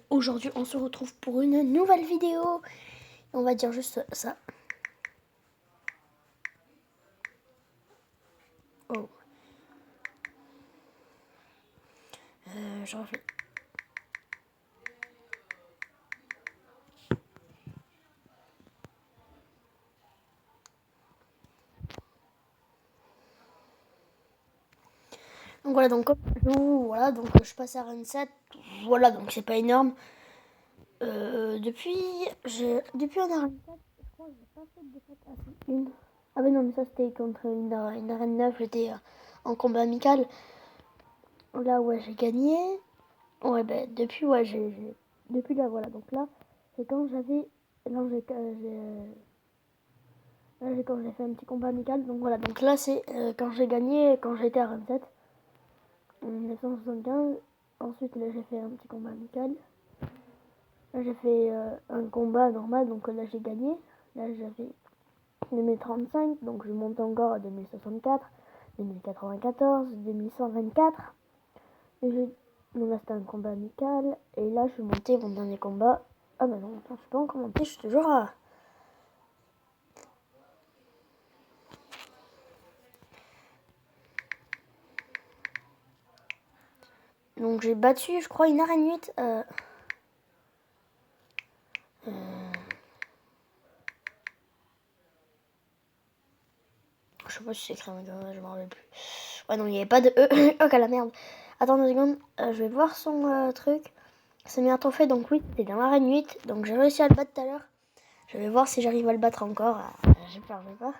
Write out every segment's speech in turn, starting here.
Aujourd'hui, on se retrouve pour une nouvelle vidéo. On va dire juste ça. Oh. J'en fais. Donc voilà, donc je passe à Run 7. Voilà, donc c'est pas énorme. Depuis on a Run 7, je crois que j'ai pas fait de défaite assez une. Ah ben non, mais ça c'était contre une arène 9, j'étais en combat amical. Là, ouais, j'ai gagné. Ouais, ben depuis, ouais, depuis là, voilà. Donc là, c'est quand j'avais. Là, quand j'ai fait un petit combat amical. Donc voilà, donc là c'est quand j'ai gagné, quand j'étais à 27 en 1975. Ensuite là j'ai fait un petit combat amical. Là j'ai fait un combat normal, donc là j'ai gagné. Là j'avais 2035, donc je monte encore à 2064, 2094, 2124. Et donc là c'était un combat amical. Et là je suis monté mon dernier combat. Ah bah non, attends, je suis pas encore monté, je suis toujours à... Donc j'ai battu, je crois, une arène 8. Je sais pas si c'est écrit en gras, je m'en rappelle plus. Ouais, non, il n'y avait pas de E. Oh, qu'à la merde. Attends 2 secondes, je vais voir son truc. C'est bien trop fait, donc oui, c'était dans l'arène 8. Donc j'ai réussi à le battre tout à l'heure. Je vais voir si j'arrive à le battre encore. J'ai peur, j'ai peur.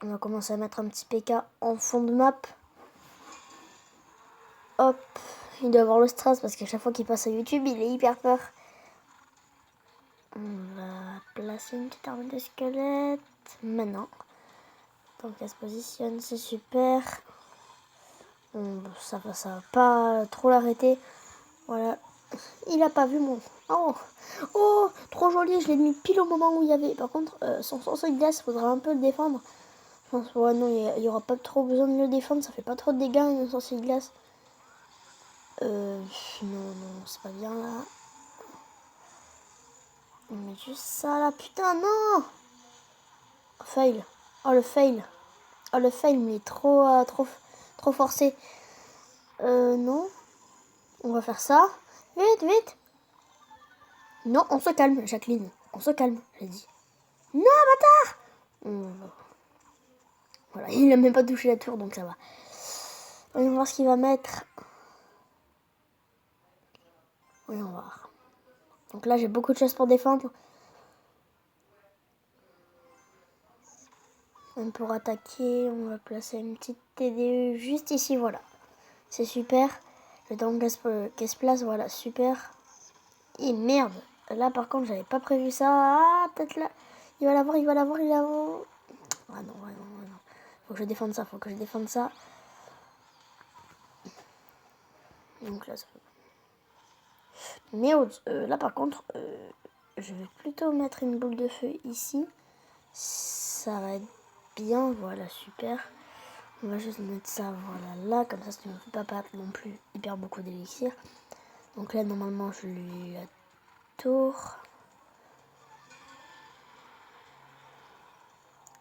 On va commencer à mettre un petit PK en fond de map. Hop. Il doit avoir le stress parce qu'à chaque fois qu'il passe à YouTube, il est hyper peur. On va placer une petite arme de squelette. Maintenant. Donc elle se positionne, c'est super. Ça va pas trop l'arrêter. Voilà. Il a pas vu mon... Oh, trop joli, je l'ai mis pile au moment où il y avait. Par contre, son sens de glace, faudra un peu le défendre. Je pense, ouais, non, il y aura pas trop besoin de le défendre. Ça fait pas trop de dégâts, un sens de glace. Non, c'est pas bien là. On met juste ça là. Putain, non! Fail. Oh, le fail. Oh, le fail, mais trop forcé. Non. On va faire ça. Vite, vite. Non, on se calme, Jacqueline. On se calme, j'ai dit. Non, bâtard! Voilà, il n'a même pas touché la tour, donc ça va. On va voir ce qu'il va mettre. Voyons voir. Donc là, j'ai beaucoup de choses pour défendre. Même pour attaquer, on va placer une petite TDE juste ici, voilà. C'est super. Le temps qu'elle se place, voilà, super. Et merde. Là, par contre, j'avais pas prévu ça. Ah, peut-être là. Il va l'avoir, il va l'avoir, il va l'avoir. Ah non, ouais, non. Faut que je défende ça, Donc là, ça fait... Mais là, par contre, je vais plutôt mettre une boule de feu ici. Ça va être bien, voilà, super. On va juste mettre ça, voilà, là. Comme ça ne me fait pas perdre non plus hyper beaucoup d'élixir. Donc là, normalement, je lui la tour.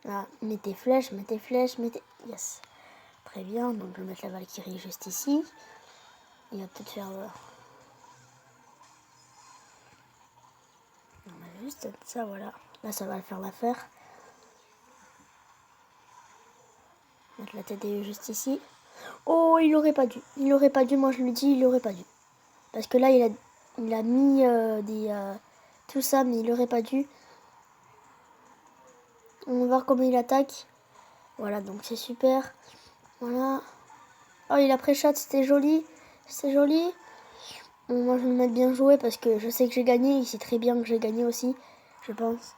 Là, mettez flèches. Yes. Très bien, donc je vais mettre la Valkyrie juste ici. Il va peut-être faire... On va juste ça, voilà. Là, ça va le faire l'affaire. Mettre la TDE juste ici. Oh, il aurait pas dû. Moi je lui dis, il aurait pas dû. Parce que là, il a mis tout ça, mais il aurait pas dû. On va voir comment il attaque. Voilà, donc c'est super. Voilà. Oh, il a pré-shot, c'était joli. Bon, moi, je vais me mettre bien joué parce que je sais que j'ai gagné. Il sait très bien que j'ai gagné aussi. Je pense.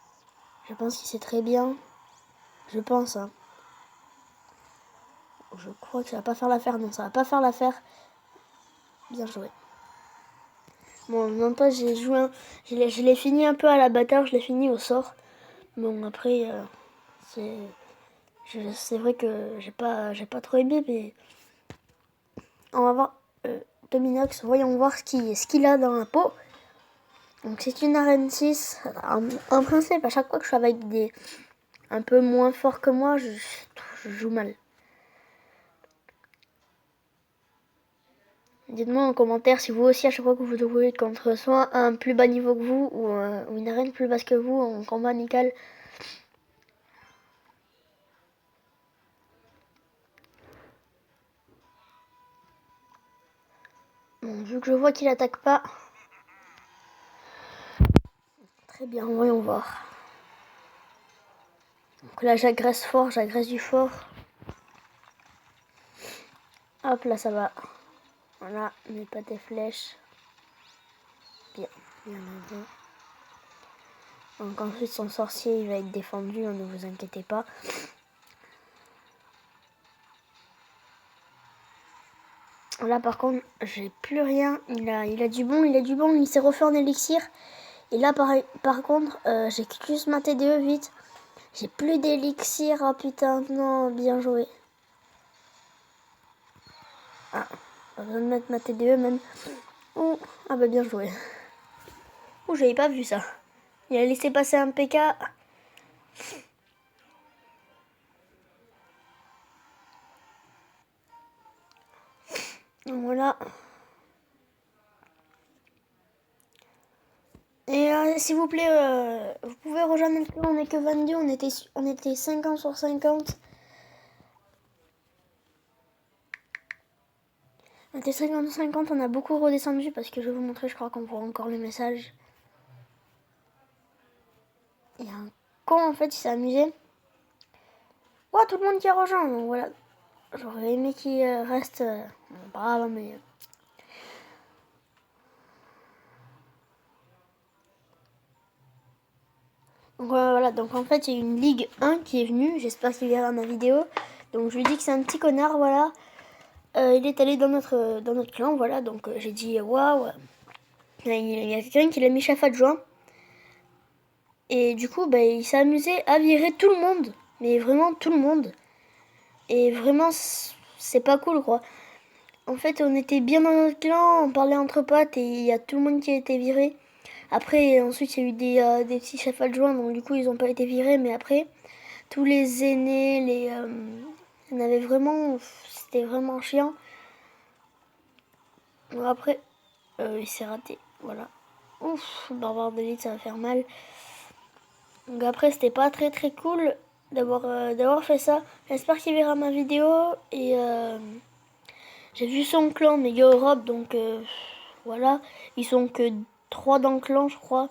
Je pense qu'il sait très bien. Je pense, hein. Je crois que ça va pas faire l'affaire. Non, ça va pas faire l'affaire. Bien joué. Bon, non pas, j'ai joué. Je l'ai fini un peu à la bâtard. Je l'ai fini au sort. Bon, après, c'est vrai que j'ai pas trop aimé, mais on va voir Dominox. Voyons voir ce qu'il a dans la peau. Donc c'est une arène 6. En principe, à chaque fois que je suis avec des un peu moins forts que moi, je joue mal. Dites-moi en commentaire si vous aussi, à chaque fois que vous jouez contre soit un plus bas niveau que vous ou une arène plus basse que vous en combat amical. Bon, vu que je vois qu'il attaque pas. Très bien, voyons voir. Donc là, j'agresse fort, j'agresse du fort. Hop, là, ça va. Voilà, mes pas des flèches. Bien, bien, bien. Donc ensuite, son sorcier, il va être défendu, ne vous inquiétez pas. Là, par contre, j'ai plus rien. Il a du bon, il s'est refait en élixir. Et là, par contre, j'ai juste ma TDE vite. J'ai plus d'élixir. Oh putain, non, bien joué. Ah, pas besoin de mettre ma TDE même. Oh, ah bah bien joué. Oh, j'avais pas vu ça. Il a laissé passer un PK. Voilà. Et s'il vous plaît, vous pouvez rejoindre le clan, on n'est que 22, on était 50 sur 50. On était 50 sur 50, on a beaucoup redescendu parce que je vais vous montrer, je crois qu'on voit encore le message. Il y a un con en fait, il s'est amusé. Oh, tout le monde qui a rejoint, donc voilà. J'aurais aimé qu'il reste. Bravo, mais. Donc voilà, donc en fait, il y a une Ligue 1 qui est venue, j'espère qu'il verra ma vidéo. Donc je lui dis que c'est un petit connard, voilà. Il est allé dans notre clan, voilà, donc j'ai dit waouh. Il y a quelqu'un qui l'a mis chef adjoint. Et du coup, bah, il s'est amusé à virer tout le monde. Mais vraiment tout le monde. Et vraiment, c'est pas cool, quoi. En fait, on était bien dans notre clan, on parlait entre potes et il y a tout le monde qui a été viré. Après, ensuite, il y a eu des petits chefs adjoints, donc du coup, ils n'ont pas été virés. Mais après, tous les aînés, il y en avait vraiment, c'était vraiment chiant. Bon, après, il s'est raté, voilà. Ouf, barbare d'élite, ça va faire mal. Donc après, c'était pas très très cool d'avoir fait ça. J'espère qu'il verra ma vidéo et j'ai vu son clan Mega Europe, donc voilà. Ils sont que 3 dans le clan, je crois.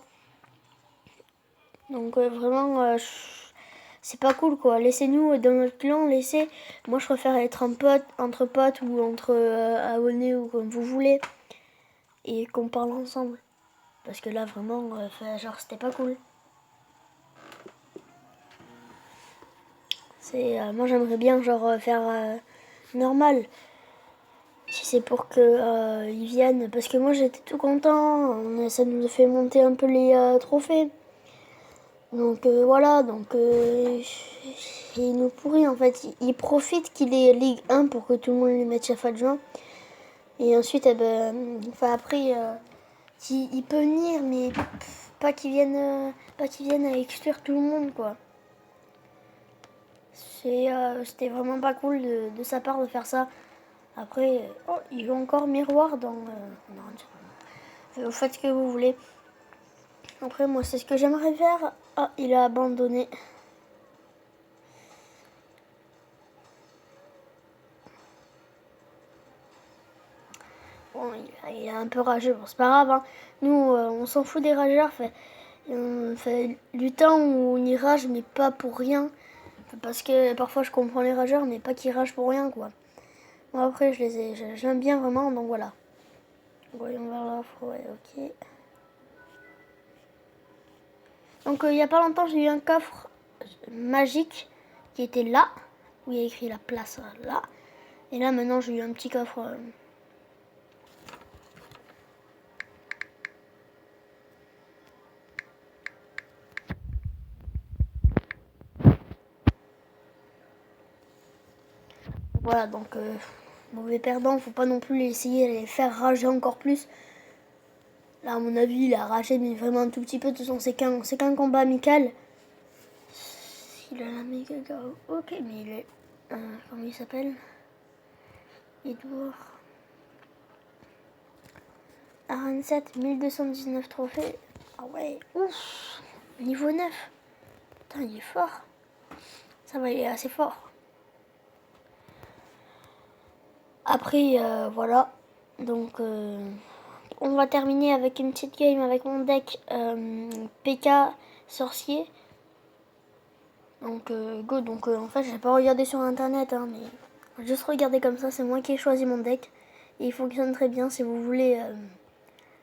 Donc vraiment, c'est pas cool quoi. Laissez-nous dans notre clan, laissez. Moi, je préfère être entre potes ou entre abonnés ou comme vous voulez et qu'on parle ensemble. Parce que là, vraiment, genre, c'était pas cool. Moi, j'aimerais bien genre faire normal. Si c'est pour que ils viennent, parce que moi j'étais tout content, ça nous a fait monter un peu les trophées. Donc voilà, donc il nous pourrit en fait. Il profite qu'il est Ligue 1 pour que tout le monde lui mette chef adjoint. Et ensuite, eh ben, enfin après, il peut venir, mais pas qu'il vienne à exclure tout le monde quoi. C'était vraiment pas cool de sa part de faire ça. Après, oh, il joue encore miroir dans. Vous faites ce que vous voulez. Après, moi, c'est ce que j'aimerais faire. Ah, il a abandonné. Bon, il est un peu rageux. Bon, c'est pas grave. Hein. Nous, on s'en fout des rageurs. Fait du temps où on y rage, mais pas pour rien. Parce que parfois, je comprends les rageurs, mais pas qu'ils ragent pour rien, quoi. Bon, après, j'aime bien vraiment, donc voilà. Voyons vers la forêt, ok. Donc, il y a pas longtemps, j'ai eu un coffre magique qui était là, où il y a écrit la place là. Et là, maintenant, j'ai eu un petit coffre. voilà, donc mauvais perdant, faut pas non plus essayer de les faire rager encore plus. Là, à mon avis, il a ragé, mais vraiment un tout petit peu. De toute façon, c'est qu'un combat amical. Il a la méga garo. Ok, mais il est... comment il s'appelle? Edouard. Arène 7, 1219 trophées. Ah ouais, ouf. Niveau 9. Putain, il est fort. Ça va, il est assez fort. Après, voilà. Donc, on va terminer avec une petite game avec mon deck PK sorcier. Donc, go. Donc, en fait, j'ai pas regardé sur internet, hein, mais juste regarder comme ça. C'est moi qui ai choisi mon deck. Et il fonctionne très bien. Si vous voulez,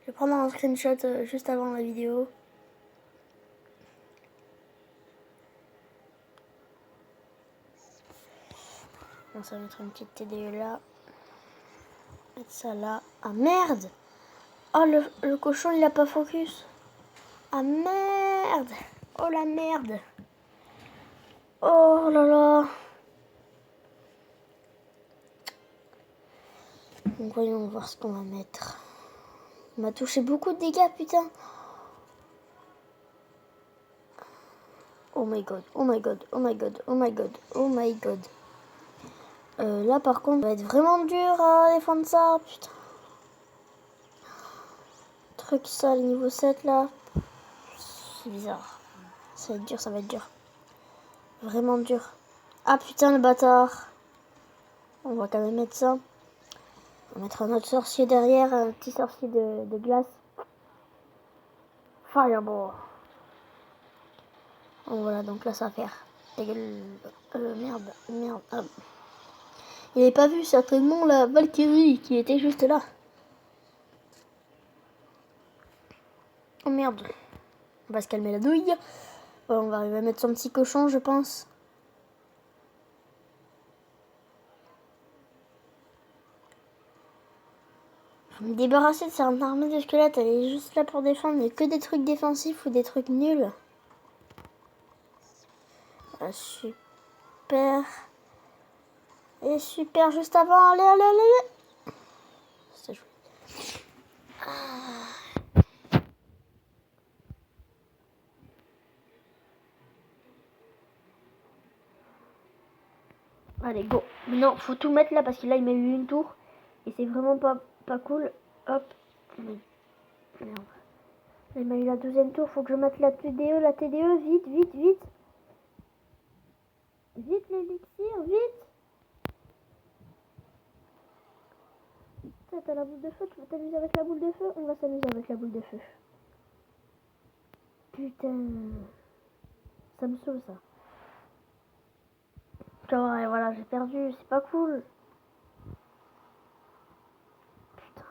je vais prendre un screenshot juste avant la vidéo. On va mettre une petite TDE là. Mettre ça là. Ah merde! Oh, le cochon, il a pas focus. Ah merde! Oh la merde! Oh là là! Donc voyons voir ce qu'on va mettre. Il m'a touché beaucoup de dégâts, putain! Oh my god, oh my god, oh my god, oh my god, oh my god. Là par contre, ça va être vraiment dur à défendre ça, putain. Truc sale niveau 7 là. C'est bizarre. Ça va être dur, ça va être dur. Vraiment dur. Ah putain le bâtard. On va quand même mettre ça. On va mettre un autre sorcier derrière, un petit sorcier de glace. Fireball. Bon, voilà, donc là ça va faire. Merde. Ah. Il n'avait pas vu certainement la Valkyrie qui était juste là. Oh merde. On va se calmer la douille. Voilà, on va arriver à mettre son petit cochon, je pense. Faut me débarrasser de cette armée de squelettes. Elle est juste là pour défendre, mais que des trucs défensifs ou des trucs nuls. Ah, super. Et super juste avant. Allez, allez, allez, allez. C'est joué. Allez, go. Non, faut tout mettre là parce que là, il m'a eu une tour. Et c'est vraiment pas cool. Hop. Merde. Il m'a eu la 12e tour. Faut que je mette la TDE. Vite, vite, vite. Vite l'élixir, vite. T'as la boule de feu, tu veux t'amuser avec la boule de feu? On va s'amuser avec la boule de feu. Putain. Ça me saoule ça. Genre, voilà, j'ai perdu, c'est pas cool. Putain.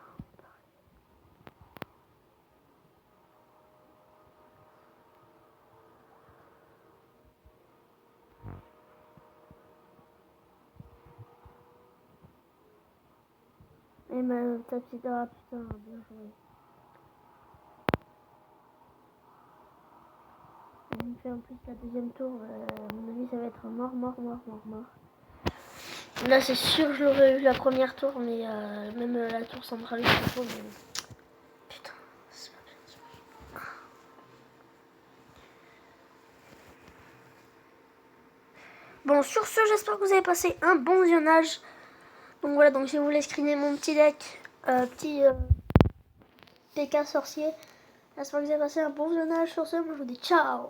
Et ta petite... Ah putain, bien joué. On fait en plus la 2e tour. À mon avis, ça va être mort. Là, c'est sûr que je l'aurais eu la première tour, mais même la tour centrale, c'est chaud. Mais... Putain, c'est pas bien. Bon, sur ce, j'espère que vous avez passé un bon visionnage. Donc voilà, donc si vous voulez screener mon petit deck, PK sorcier, j'espère que vous avez passé un bon visionnage. Sur ce, moi je vous dis ciao.